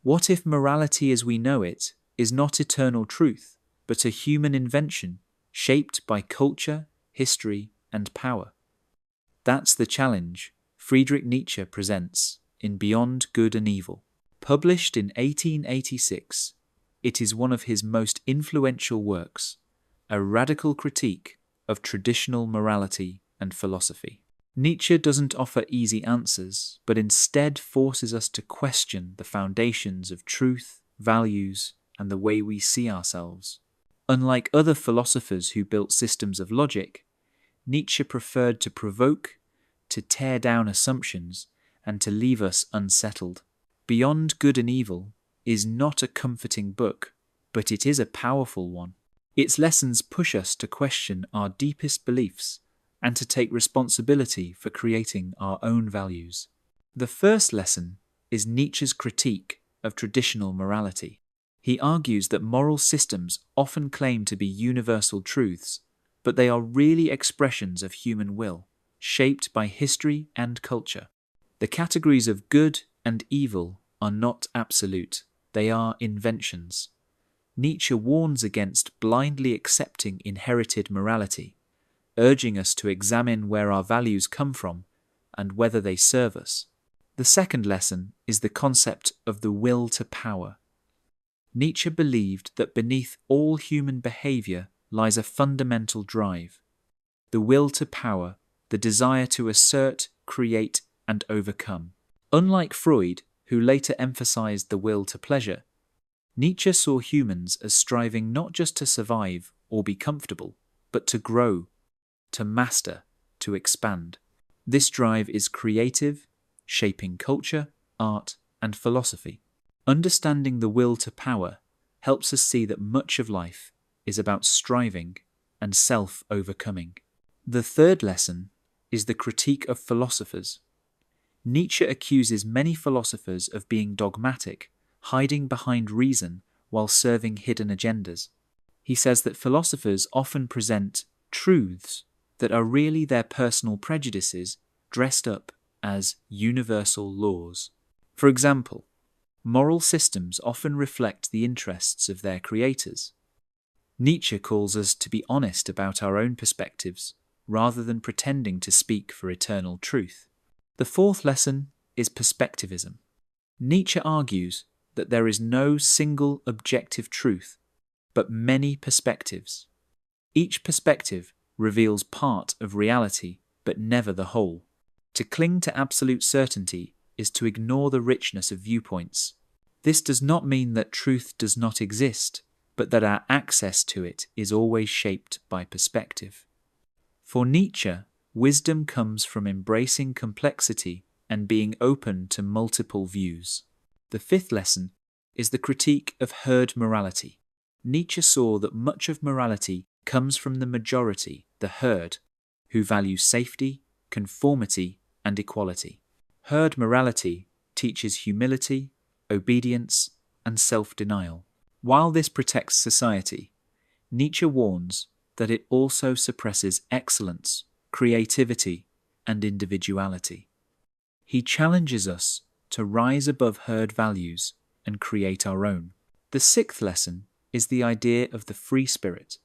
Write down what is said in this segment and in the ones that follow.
What if morality as we know it is not eternal truth, but a human invention shaped by culture, history, and power? That's the challenge Friedrich Nietzsche presents in Beyond Good and Evil. Published in 1886, it is one of his most influential works, a radical critique of traditional morality and philosophy. Nietzsche doesn't offer easy answers, but instead forces us to question the foundations of truth, values, and the way we see ourselves. Unlike other philosophers who built systems of logic, Nietzsche preferred to provoke, to tear down assumptions, and to leave us unsettled. Beyond Good and Evil is not a comforting book, but it is a powerful one. Its lessons push us to question our deepest beliefs and to take responsibility for creating our own values. The first lesson is Nietzsche's critique of traditional morality. He argues that moral systems often claim to be universal truths, but they are really expressions of human will, shaped by history and culture. The categories of good and evil are not absolute, they are inventions. Nietzsche warns against blindly accepting inherited morality, urging us to examine where our values come from and whether they serve us. The second lesson is the concept of the will to power. Nietzsche believed that beneath all human behavior lies a fundamental drive, the will to power, the desire to assert, create, and overcome. Unlike Freud, who later emphasized the will to pleasure, Nietzsche saw humans as striving not just to survive or be comfortable, but to grow, to master, to expand. This drive is creative, shaping culture, art, and philosophy. Understanding the will to power helps us see that much of life is about striving and self-overcoming. The third lesson is the critique of philosophers. Nietzsche accuses many philosophers of being dogmatic, hiding behind reason while serving hidden agendas. He says that philosophers often present truths that are really their personal prejudices dressed up as universal laws. For example, moral systems often reflect the interests of their creators. Nietzsche calls us to be honest about our own perspectives, rather than pretending to speak for eternal truth. The fourth lesson is perspectivism. Nietzsche argues that there is no single objective truth, but many perspectives. Each perspective reveals part of reality, but never the whole. To cling to absolute certainty is to ignore the richness of viewpoints. This does not mean that truth does not exist, but that our access to it is always shaped by perspective. For Nietzsche, wisdom comes from embracing complexity and being open to multiple views. The fifth lesson is the critique of herd morality. Nietzsche saw that much of morality comes from the majority, the herd, who value safety, conformity, and equality. Herd morality teaches humility, obedience, and self-denial. While this protects society, Nietzsche warns that it also suppresses excellence, creativity, and individuality. He challenges us to rise above herd values and create our own. The sixth lesson is the idea of the free spirit.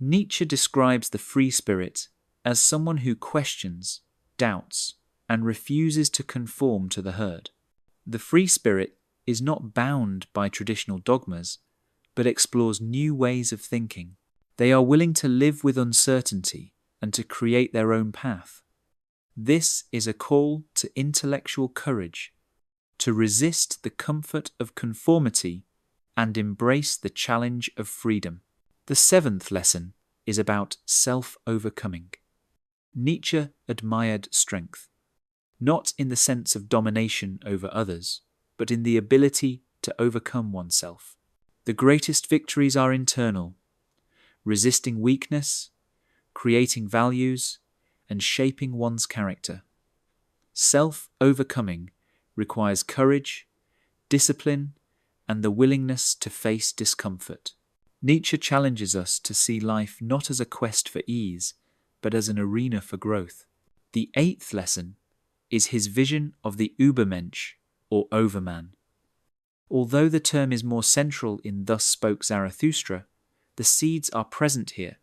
Nietzsche describes the free spirit as someone who questions, doubts, and refuses to conform to the herd. The free spirit is not bound by traditional dogmas, but explores new ways of thinking. They are willing to live with uncertainty and to create their own path. This is a call to intellectual courage, to resist the comfort of conformity and embrace the challenge of freedom. The seventh lesson is about self-overcoming. Nietzsche admired strength, not in the sense of domination over others, but in the ability to overcome oneself. The greatest victories are internal, resisting weakness, creating values, and shaping one's character. Self-overcoming requires courage, discipline, and the willingness to face discomfort. Nietzsche challenges us to see life not as a quest for ease, but as an arena for growth. The eighth lesson is his vision of the Übermensch, or overman. Although the term is more central in Thus Spoke Zarathustra, the seeds are present here.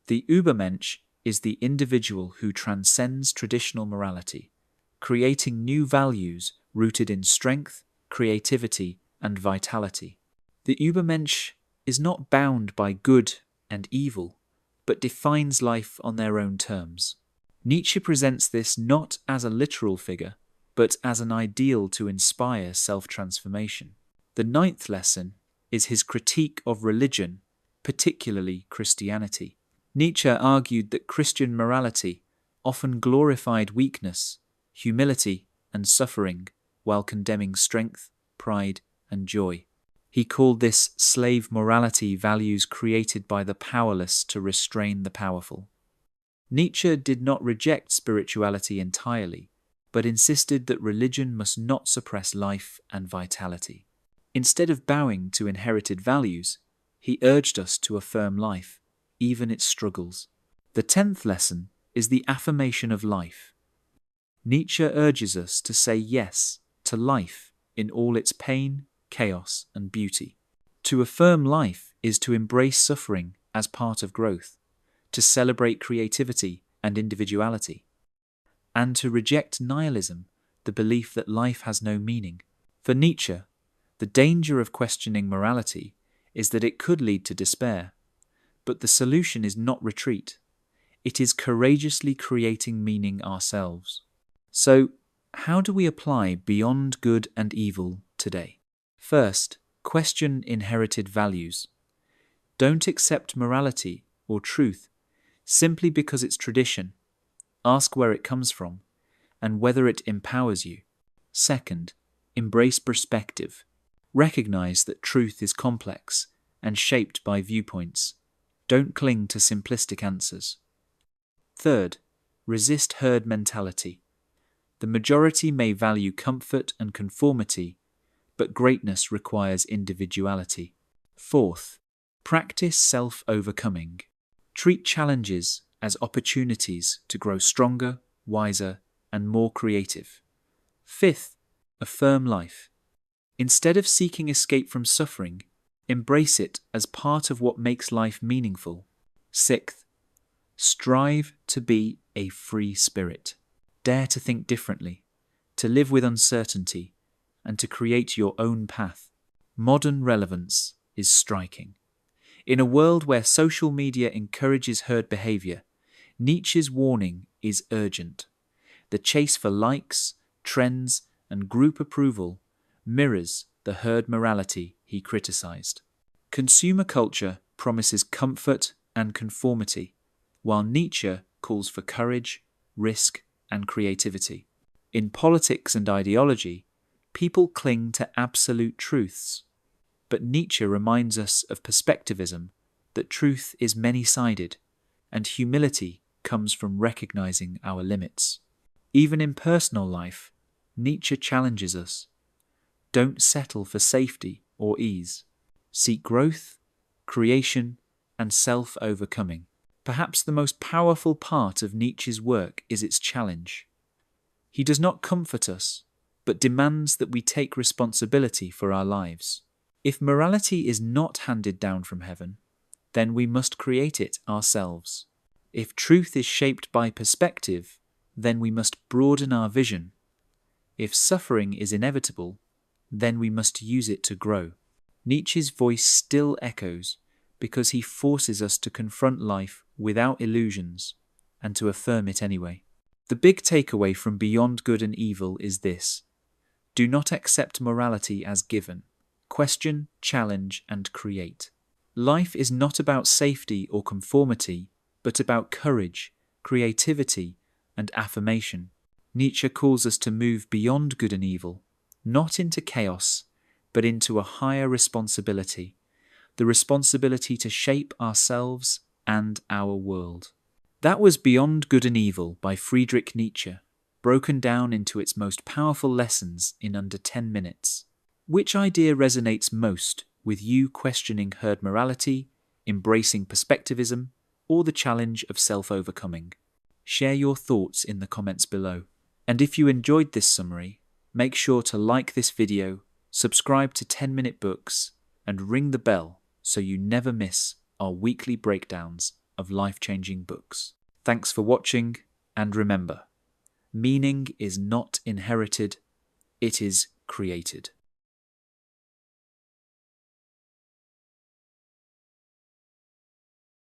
The Übermensch is the individual who transcends traditional morality, creating new values rooted in strength, creativity, and vitality. The Übermensch is not bound by good and evil, but defines life on their own terms. Nietzsche presents this not as a literal figure, but as an ideal to inspire self-transformation. The 9th lesson is his critique of religion, particularly Christianity. Nietzsche argued that Christian morality often glorified weakness, humility, and suffering, while condemning strength, pride, and joy. He called this slave morality values created by the powerless to restrain the powerful. Nietzsche did not reject spirituality entirely, but insisted that religion must not suppress life and vitality. Instead of bowing to inherited values, he urged us to affirm life, even its struggles. The 10th lesson is the affirmation of life. Nietzsche urges us to say yes to life in all its pain, chaos, and beauty. To affirm life is to embrace suffering as part of growth, to celebrate creativity and individuality, and to reject nihilism, the belief that life has no meaning. For Nietzsche, the danger of questioning morality is that it could lead to despair, but the solution is not retreat. It is courageously creating meaning ourselves. So, how do we apply beyond good and evil today? First, question inherited values. Don't accept morality or truth simply because it's tradition. Ask where it comes from and whether it empowers you. Second, embrace perspective. Recognize that truth is complex and shaped by viewpoints. Don't cling to simplistic answers. Third, resist herd mentality. The majority may value comfort and conformity, but greatness requires individuality. Fourth, practice self-overcoming. Treat challenges as opportunities to grow stronger, wiser, and more creative. Fifth, affirm life. Instead of seeking escape from suffering, embrace it as part of what makes life meaningful. Sixth, strive to be a free spirit. Dare to think differently, to live with uncertainty, and to create your own path. Modern relevance is striking. In a world where social media encourages herd behavior, Nietzsche's warning is urgent. The chase for likes, trends, and group approval mirrors the herd morality he criticized. Consumer culture promises comfort and conformity, while Nietzsche calls for courage, risk, and creativity. In politics and ideology, people cling to absolute truths, but Nietzsche reminds us of perspectivism, that truth is many-sided, and humility comes from recognizing our limits. Even in personal life, Nietzsche challenges us. Don't settle for safety or ease. Seek growth, creation, and self-overcoming. Perhaps the most powerful part of Nietzsche's work is its challenge. He does not comfort us, but demands that we take responsibility for our lives. If morality is not handed down from heaven, then we must create it ourselves. If truth is shaped by perspective, then we must broaden our vision. If suffering is inevitable, then we must use it to grow. Nietzsche's voice still echoes because he forces us to confront life without illusions and to affirm it anyway. The big takeaway from Beyond Good and Evil is this: do not accept morality as given. Question, challenge, and create. Life is not about safety or conformity, but about courage, creativity, and affirmation. Nietzsche calls us to move beyond good and evil, not into chaos, but into a higher responsibility, the responsibility to shape ourselves and our world. That was Beyond Good and Evil by Friedrich Nietzsche, broken down into its most powerful lessons in under 10 minutes. Which idea resonates most with you questioning herd morality, embracing perspectivism, or the challenge of self-overcoming? Share your thoughts in the comments below. And if you enjoyed this summary, make sure to like this video, Subscribe to 10-Minute Books and ring the bell so you never miss our weekly breakdowns of life-changing books. Thanks for watching, and remember, meaning is not inherited, it is created.